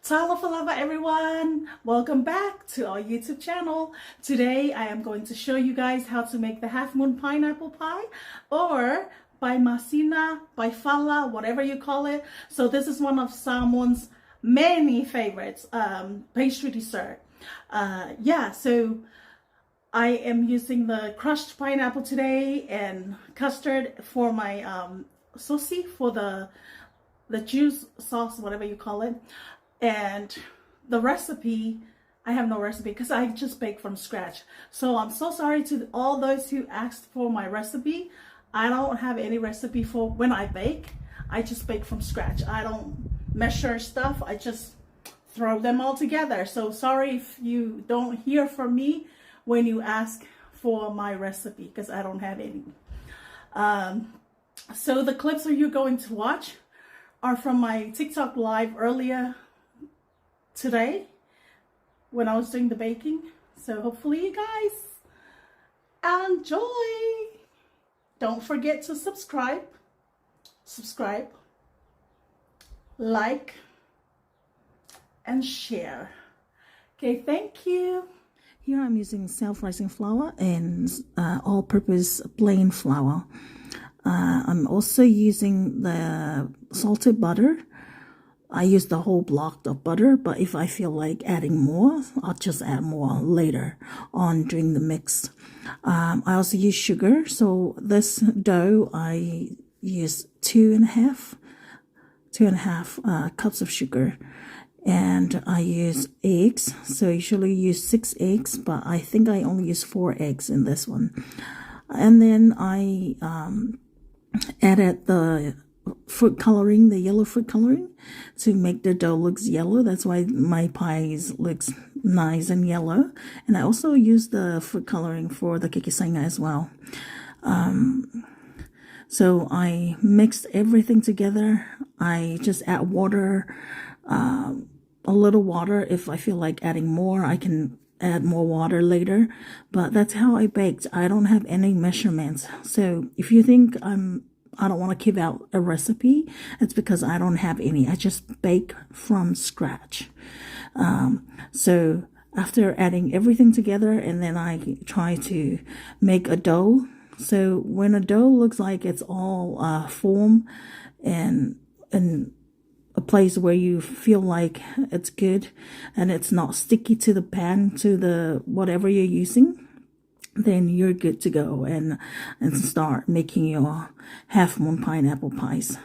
Talofa everyone, welcome back to our YouTube channel. Today I am going to show you guys how to make the half moon pineapple pie, or by Masina, by Fala, whatever you call it. So this is one of Samoan's many favorites pastry dessert. So I am using the crushed pineapple today and custard for my saucy, for the juice sauce, whatever you call it. And the recipe, I have no recipe because I just bake from scratch. So I'm so sorry to all those who asked for my recipe. I don't have any recipe for when I bake. I just bake from scratch. I don't measure stuff. I just throw them all together. So sorry if you don't hear from me when you ask for my recipe, because I don't have any. So the clips that you're going to watch are from my TikTok live earlier today when I was doing the baking. So hopefully you guys enjoy. Don't forget to subscribe, like, and share. Okay, thank you. Here I'm using self-rising flour and all-purpose plain flour. I'm also using the salted butter. I use the whole block of butter, but if I feel like adding more, I'll just add more later on during the mix. I also use sugar. So this dough, I use two and a half cups of sugar. And I use eggs. So I usually use 6 eggs, but I think I only use 4 eggs in this one. And then I added the fruit coloring, the yellow fruit coloring, to make the dough looks yellow. That's why my pies looks nice and yellow. And I also use the fruit coloring for the kikisanga as well. So I mixed everything together. I just add water, a little water. If I feel like adding more, I can add more water later. But that's how I baked. I don't have any measurements. So if you think I don't want to give out a recipe, it's because I don't have any. I just bake from scratch. So after adding everything together, and then I try to make a dough. So when a dough looks like it's all form and a place where you feel like it's good and it's not sticky to the pan, to the whatever you're using, then you're good to go and start making your half moon pineapple pies.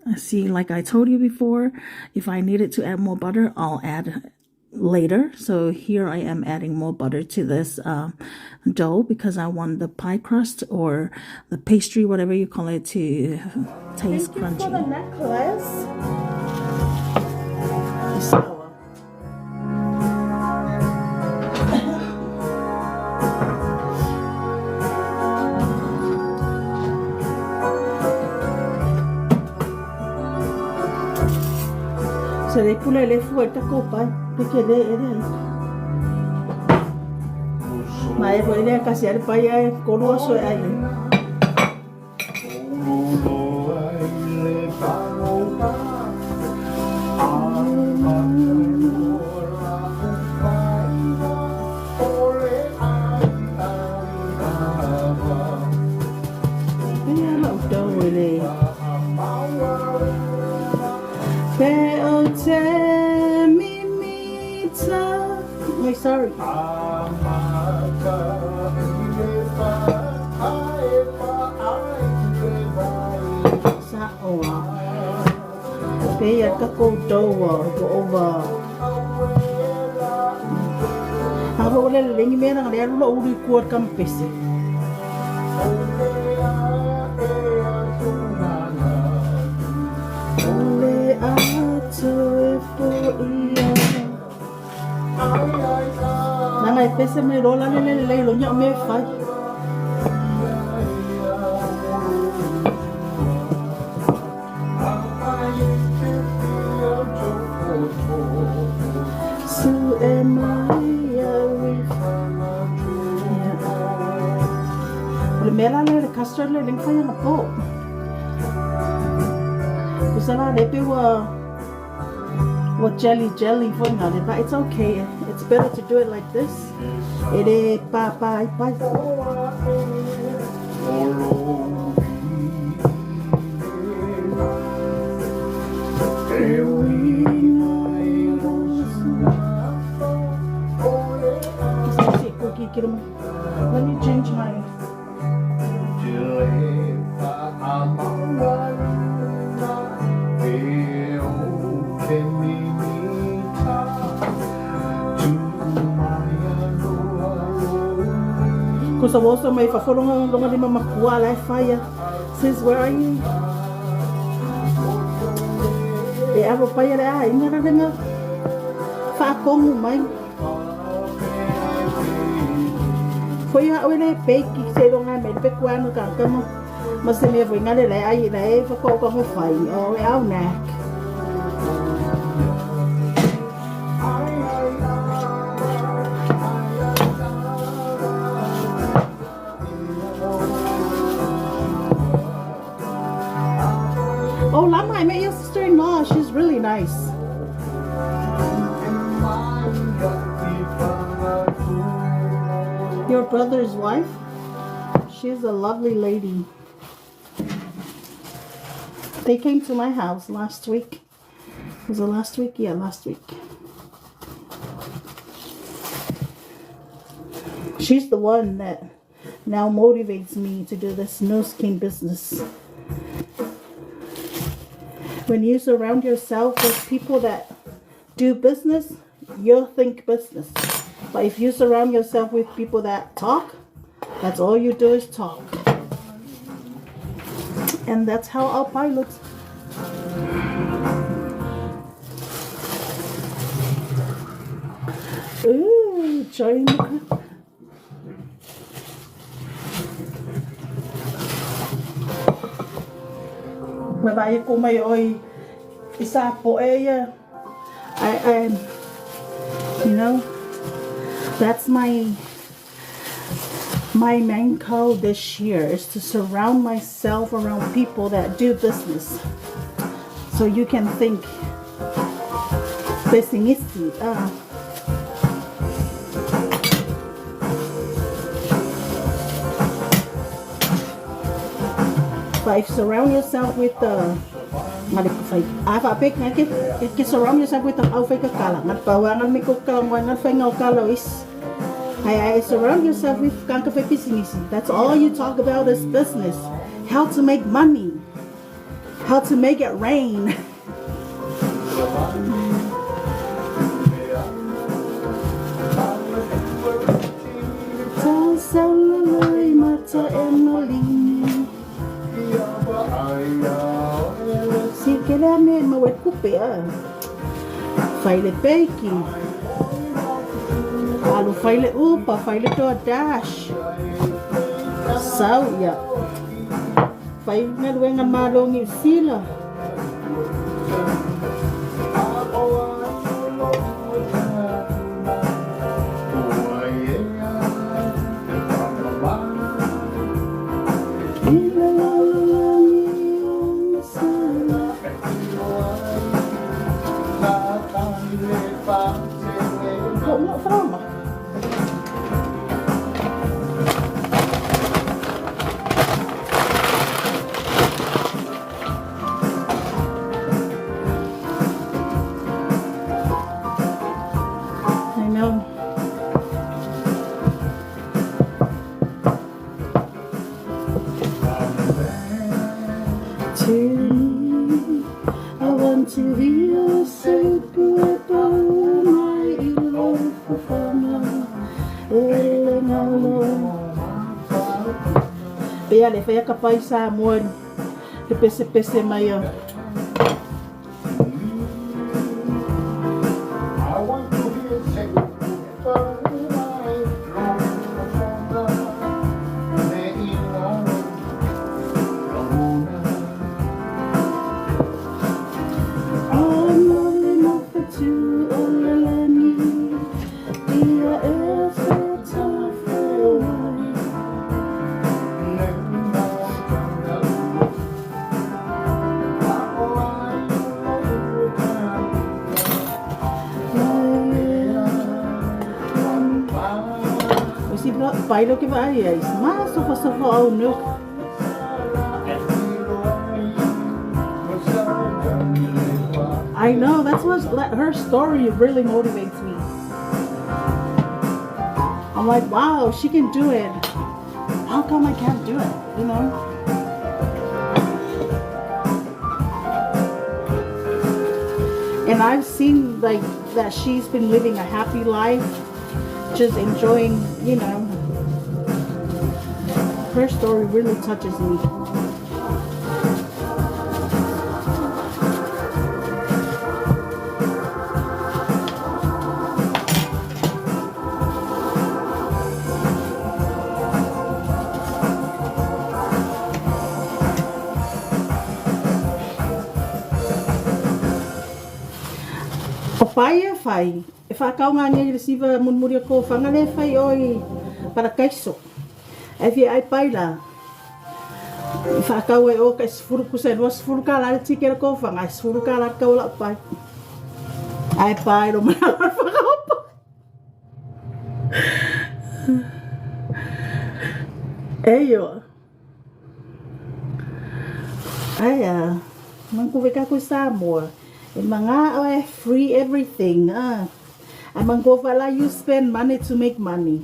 I see, like I told you before, if I needed to add more butter, I'll add later. So here I am adding more butter to this dough because I want the pie crust or the pastry, whatever you call it, to taste crunchy. Thank you for the necklace. So they pull a left foot to go by. Pick it there. My boy, they can see it by a go so I. Sorry. Bây giờ các cô trâu vào over. Aku boleh lengi merang dia lu uri kuat kampes. Ole atu po iya. Nangai pese me rola le lo nya me fai. So am I le mera le custard le ling fai na po. Kusala le pe wa what jelly for now, but it's okay. It's better to do it like this. It is bye. Let me change mine. Because I also made for long fire. Says, where are you? The apple fire there, I never know. Fakong mine. For you, when I bake, you say, don't I made big one, come must have never got it. I for coke of a fine or our neck. Oh, Lama, I met your sister-in-law. She's really nice. Your brother's wife? She's a lovely lady. They came to my house last week. Was it last week? Yeah, last week. She's the one that now motivates me to do this no skin business. When you surround yourself with people that do business, you'll think business. But if you surround yourself with people that talk, that's all you do is talk. And that's how our pie looks. Ooh, join the cook. Mabayo ko may oy isa po I you know, that's my main goal this year is to surround myself around people that do business. So you can think pessimist. But if you surround yourself with surround yourself with the I surround yourself with that's all you talk about is business. How to make money. How to make it rain. Si queda me voy a copiar. File baking. Alu file upa, file to a dash. So yeah. File na duweng ang malong yung sila. I want to hear you say goodbye, my love for Kaya le faya kapay Samoan. Pese mayo. Bailo que vai aí, mas só ao no. I know, that's what her story really motivates me. I'm like, wow, she can do it. How come I can't do it? You know? And I've seen like that she's been living a happy life, just enjoying, you know. Her story really touches me. Pai e fai. E whakau ngā ngai resiva munmuria ko whangare fai oi para kaiso. E vi ai pai la. I whakau e o kai sifuru kusa no sifuru ka la tikera ko whanga sifuru ka la kau la pai. Ai pai ro mana whakau pai. Eyo. Ai mangku veka ko Samoa. Mga free everything. Amang go fala you spend money to make money.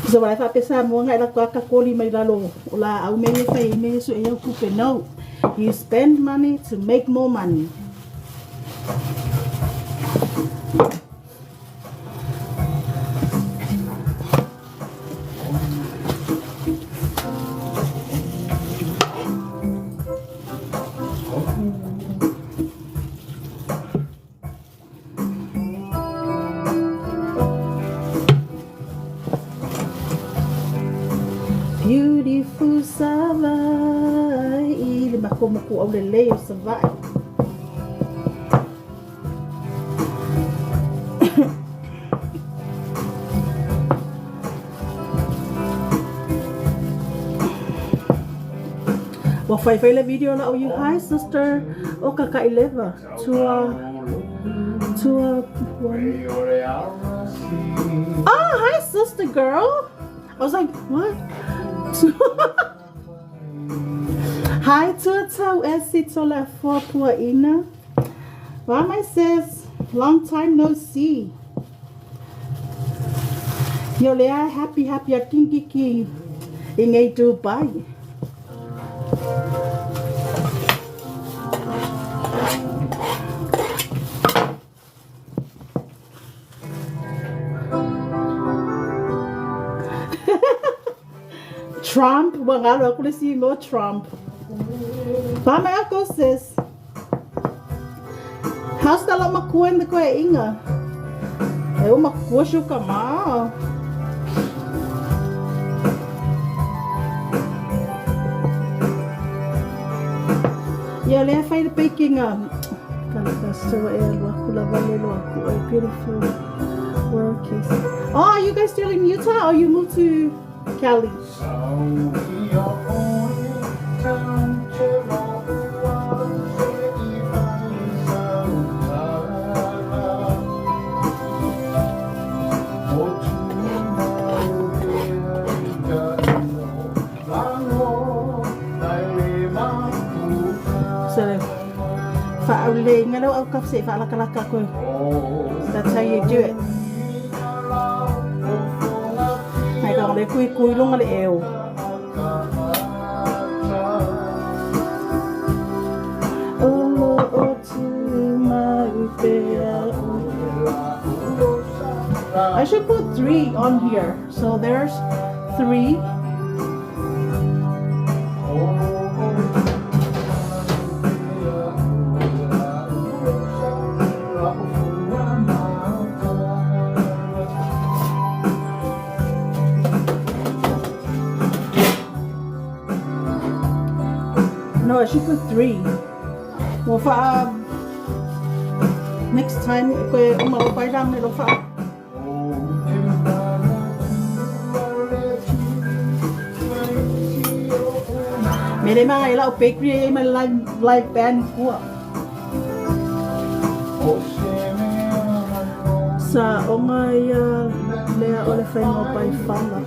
So I thought pesa mo nga ila ka koli may lalo ula au me fai me so e kupe no. You spend money to make more money. Beautiful savai, ili makomuku au leleo savai. Wa fai la video la o you hi sister o kaka 11 to oh hi sister girl. I was like, what? Hi to tau esito la fopua ina. Mama says, long time no see. Yo lea happy a kinkiki ingay Dubai. Trump, mga ako na si mo Trump. Mama ako sis. How's ka lang makuha na ko e inga? Ayaw makuha siya ka ma. Yo, le fai the baking so beautiful work. Oh, you guys still in Utah or you moved to Cali? That's how you do it. Này còn để cùi luôn là eo. I should put 3 on here. So there's 3. No, I should put 3. Well, for next time, if we umabay lang nilo fa. May mga ilaw bakery ay may live band ko. Sa ongay Lea ole whenua pai whala.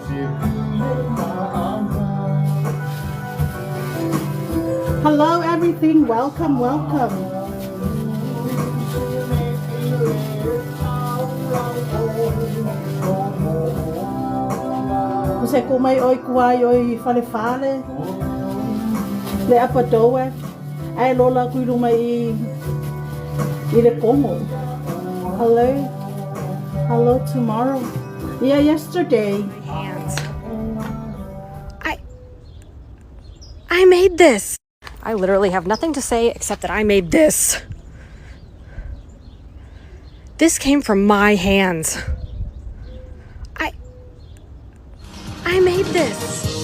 Hello everything, welcome, welcome. Kuse ko mai oi kuai oi whale. Le apa doe. Ai lola kuiru mai I le kongo. Hello. Hello tomorrow. Yeah, yesterday. Hands. I made this. I literally have nothing to say except that I made this. This came from my hands. I made this.